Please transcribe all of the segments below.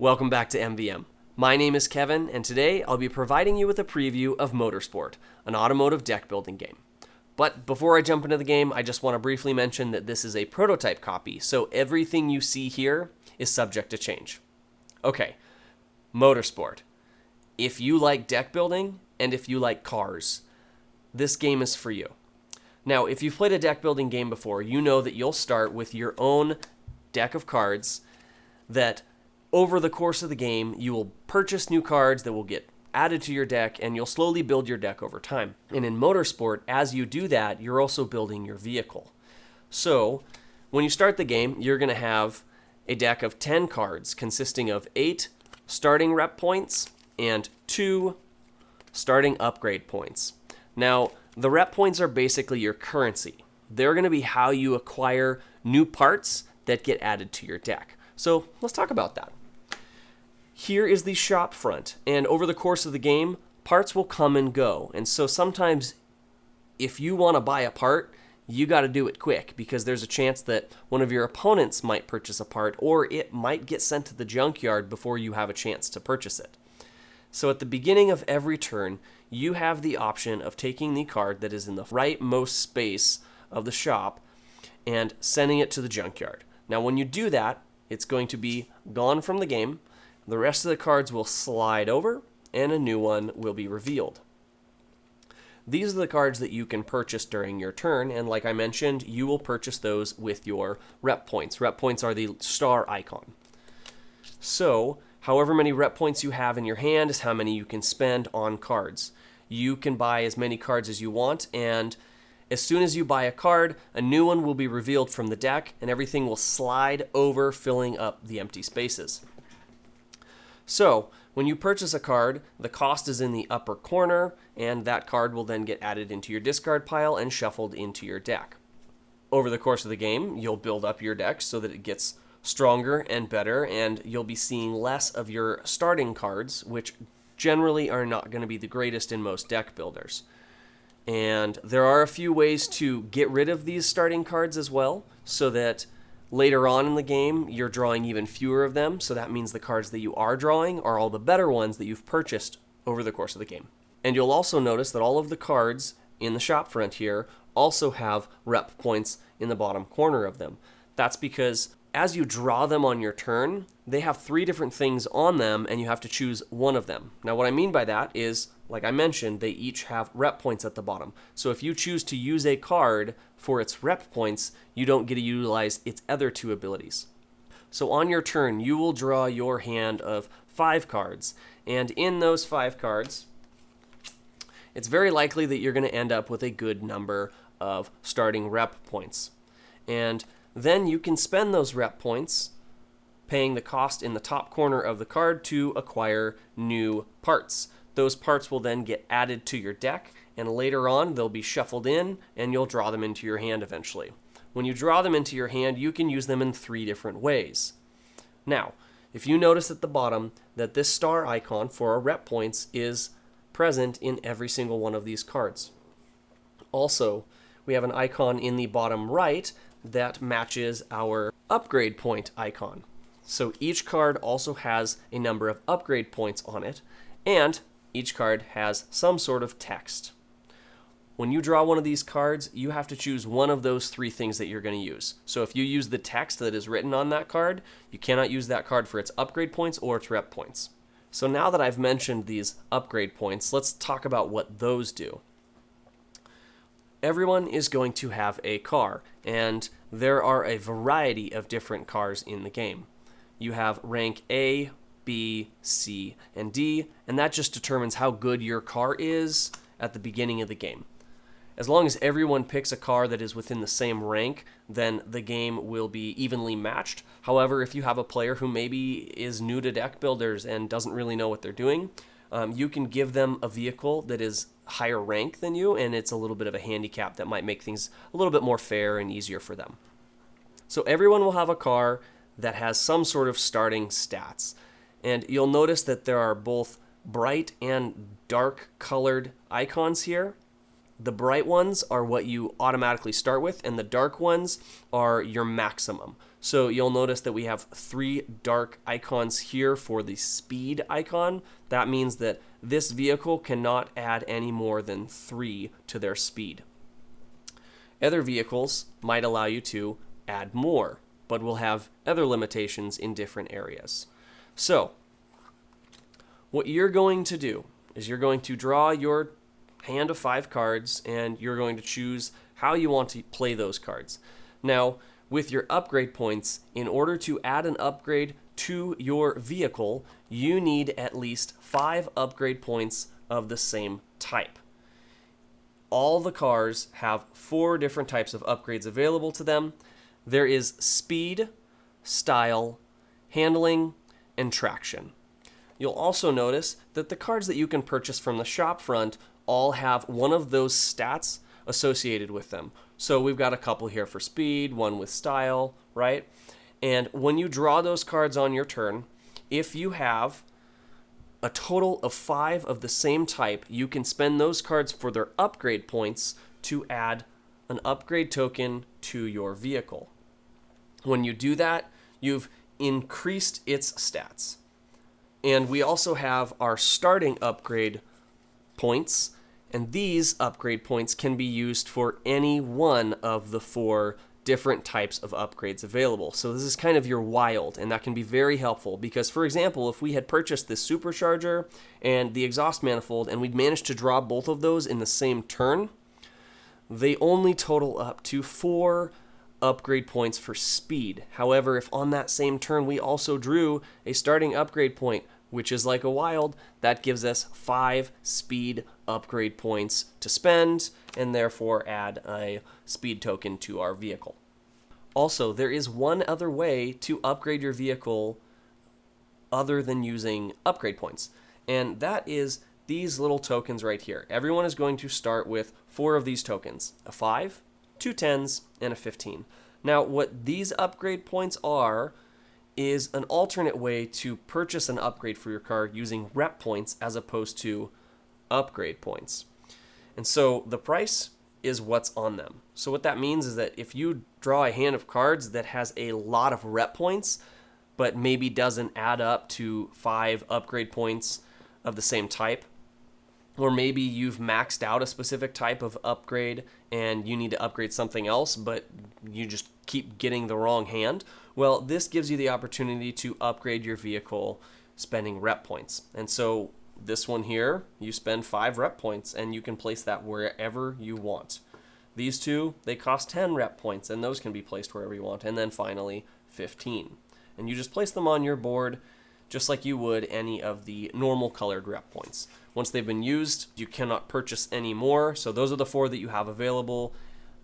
Welcome back to MVM. My name is Kevin, and today I'll be providing you with a preview of Motorsport, an automotive deck building game. But before I jump into the game, I just want to briefly mention that this is a prototype copy, so everything you see here is subject to change. Okay, Motorsport. If you like deck building, and if you like cars, this game is for you. Now, if you've played a deck building game before, you know that you'll start with your own deck of cards that over the course of the game, you will purchase new cards that will get added to your deck, and you'll slowly build your deck over time. And in Motorsport, as you do that, you're also building your vehicle. So, when you start the game, you're going to have a deck of 10 cards consisting of 8 starting rep points and 2 starting upgrade points. Now, the rep points are basically your currency. They're going to be how you acquire new parts that get added to your deck. So, let's talk about that. Here is the shop front, and over the course of the game, parts will come and go. And so sometimes if you want to buy a part, you got to do it quick because there's a chance that one of your opponents might purchase a part, or it might get sent to the junkyard before you have a chance to purchase it. So at the beginning of every turn, you have the option of taking the card that is in the rightmost space of the shop and sending it to the junkyard. Now when you do that, it's going to be gone from the game. The rest of the cards will slide over, and a new one will be revealed. These are the cards that you can purchase during your turn, and like I mentioned, you will purchase those with your rep points. Rep points are the star icon. So, however many rep points you have in your hand is how many you can spend on cards. You can buy as many cards as you want, and as soon as you buy a card, a new one will be revealed from the deck, and everything will slide over, filling up the empty spaces. So, when you purchase a card, the cost is in the upper corner, and that card will then get added into your discard pile and shuffled into your deck. Over the course of the game, you'll build up your deck so that it gets stronger and better, and you'll be seeing less of your starting cards, which generally are not going to be the greatest in most deck builders. And there are a few ways to get rid of these starting cards as well, so that later on in the game, you're drawing even fewer of them, so that means the cards that you are drawing are all the better ones that you've purchased over the course of the game. And you'll also notice that all of the cards in the shop front here also have rep points in the bottom corner of them. That's because as you draw them on your turn, they have 3 different things on them, and you have to choose one of them. Now, what I mean by that is, like I mentioned, they each have rep points at the bottom. So if you choose to use a card for its rep points, you don't get to utilize its other 2 abilities. So on your turn, you will draw your hand of 5 cards, and in those 5 cards, it's very likely that you're going to end up with a good number of starting rep points. And then you can spend those rep points paying the cost in the top corner of the card to acquire new parts. Those parts will then get added to your deck, and later on they'll be shuffled in, and you'll draw them into your hand eventually. When you draw them into your hand, you can use them in 3 different ways. Now, if you notice at the bottom that this star icon for our rep points is present in every single one of these cards. Also, we have an icon in the bottom right that matches our upgrade point icon. So each card also has a number of upgrade points on it, and each card has some sort of text. When you draw one of these cards, you have to choose one of those 3 things that you're going to use. So if you use the text that is written on that card, you cannot use that card for its upgrade points or its rep points. So now that I've mentioned these upgrade points, let's talk about what those do. Everyone is going to have a car, and there are a variety of different cars in the game. You have rank A, B, C, and D, and that just determines how good your car is at the beginning of the game. As long as everyone picks a car that is within the same rank, then the game will be evenly matched. However, if you have a player who maybe is new to deck builders and doesn't really know what they're doing, you can give them a vehicle that is higher rank than you, and it's a little bit of a handicap that might make things a little bit more fair and easier for them. So everyone will have a car that has some sort of starting stats. And you'll notice that there are both bright and dark colored icons here. The bright ones are what you automatically start with, and the dark ones are your maximum. So you'll notice that we have 3 dark icons here for the speed icon. That means that this vehicle cannot add any more than 3 to their speed. Other vehicles might allow you to add more, but will have other limitations in different areas. So what you're going to do is you're going to draw your hand of 5 cards, and you're going to choose how you want to play those cards. Now, with your upgrade points, in order to add an upgrade to your vehicle, you need at least 5 upgrade points of the same type. All the cars have 4 different types of upgrades available to them. There is speed, style, handling, and traction. You'll also notice that the cards that you can purchase from the shop front all have one of those stats associated with them. So we've got a couple here for speed, one with style, right? And when you draw those cards on your turn, if you have a total of 5 of the same type, you can spend those cards for their upgrade points to add an upgrade token to your vehicle. When you do that, you've increased its stats. And we also have our starting upgrade points, and these upgrade points can be used for any one of the 4 different types of upgrades available. So this is kind of your wild, and that can be very helpful because, for example, if we had purchased this supercharger and the exhaust manifold and we'd managed to draw both of those in the same turn, they only total up to 4 upgrade points for speed. However, if on that same turn we also drew a starting upgrade point, which is like a wild, that gives us 5 speed upgrade points to spend and therefore add a speed token to our vehicle. Also, there is one other way to upgrade your vehicle other than using upgrade points, and that is these little tokens right here. Everyone is going to start with 4 of these tokens, a 5, 2 10s, and a 15. Now, what these upgrade points are is an alternate way to purchase an upgrade for your car using rep points as opposed to upgrade points. And so the price is what's on them. So what that means is that if you draw a hand of cards that has a lot of rep points, but maybe doesn't add up to 5 upgrade points of the same type, or maybe you've maxed out a specific type of upgrade and you need to upgrade something else, but you just keep getting the wrong hand, well, this gives you the opportunity to upgrade your vehicle spending rep points. And so this one here, you spend 5 rep points and you can place that wherever you want. These 2, they cost 10 rep points and those can be placed wherever you want. And then finally, 15. And you just place them on your board just like you would any of the normal colored rep points. Once they've been used, you cannot purchase any more. So those are the 4 that you have available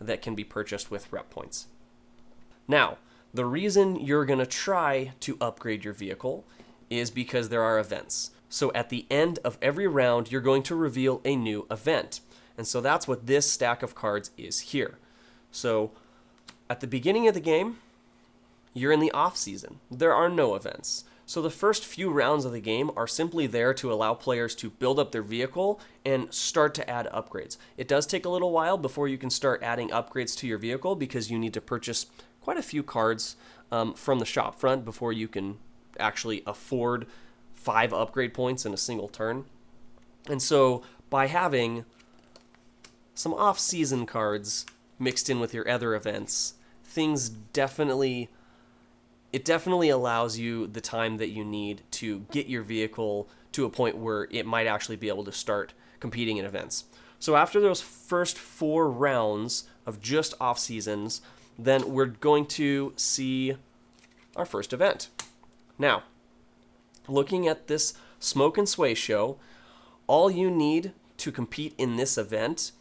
that can be purchased with rep points. Now, the reason you're going to try to upgrade your vehicle is because there are events. So at the end of every round, you're going to reveal a new event. And so that's what this stack of cards is here. So at the beginning of the game, you're in the off season. There are no events. So the first few rounds of the game are simply there to allow players to build up their vehicle and start to add upgrades. It does take a little while before you can start adding upgrades to your vehicle because you need to purchase quite a few cards from the shop front before you can actually afford 5 upgrade points in a single turn. And so by having some off-season cards mixed in with your other events, it definitely allows you the time that you need to get your vehicle to a point where it might actually be able to start competing in events. So after those first 4 rounds of just off-seasons, then we're going to see our first event. Now, looking at this Smoke and Sway show, all you need to compete in this event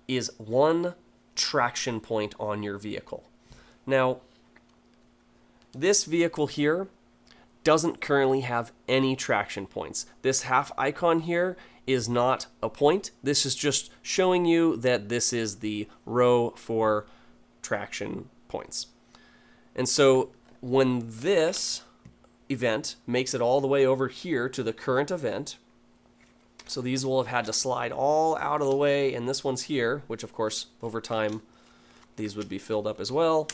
is 1 traction point on your vehicle. Now, this vehicle here doesn't currently have any traction points. This half icon here is not a point. This is just showing you that this is the row for traction points. And so when this event makes it all the way over here to the current event, So these will have had to slide all out of the way, and this one's here, which of course, over time, these would be filled up as well.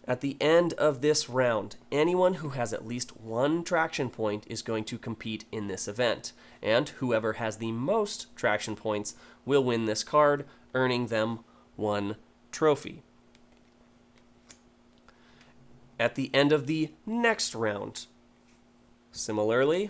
At the end of this round, anyone who has at least one traction point is going to compete in this event, and whoever has the most traction points will win this card, earning them one trophy. At the end of the next round, similarly,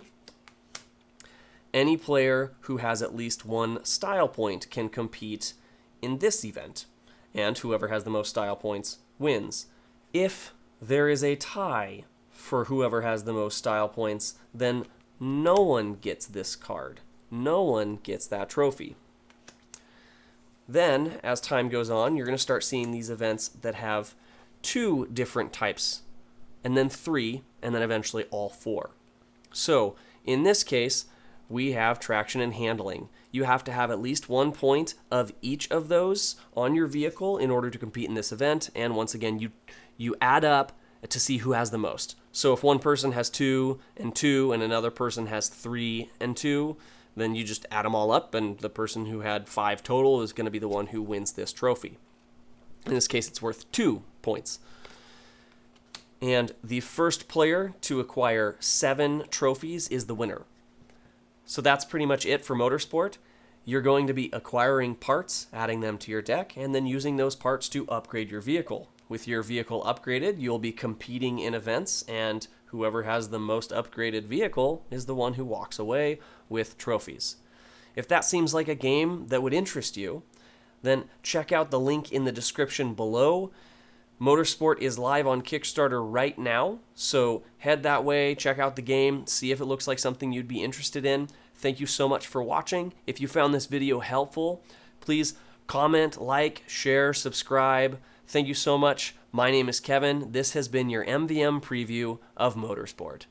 any player who has at least one style point can compete in this event, and whoever has the most style points wins. If there is a tie for whoever has the most style points, then no one gets this card. No one gets that trophy. Then, as time goes on, you're going to start seeing these events that have 2 different types, and then 3, and then eventually all 4. So, in this case, we have traction and handling. You have to have at least 1 point of each of those on your vehicle in order to compete in this event, and once again, you add up to see who has the most. So if one person has 2 and 2, and another person has 3 and 2, then you just add them all up, and the person who had 5 total is going to be the one who wins this trophy. In this case, it's worth 2 points. And the first player to acquire 7 trophies is the winner. So that's pretty much it for Motorsport. You're going to be acquiring parts, adding them to your deck, and then using those parts to upgrade your vehicle. With your vehicle upgraded, you'll be competing in events, and whoever has the most upgraded vehicle is the one who walks away with trophies. If that seems like a game that would interest you, then check out the link in the description below. Motorsport is live on Kickstarter right now, so head that way, check out the game, see if it looks like something you'd be interested in. Thank you so much for watching. If you found this video helpful, please comment, like, share, subscribe. Thank you so much. My name is Kevin. This has been your MVM preview of Motorsport.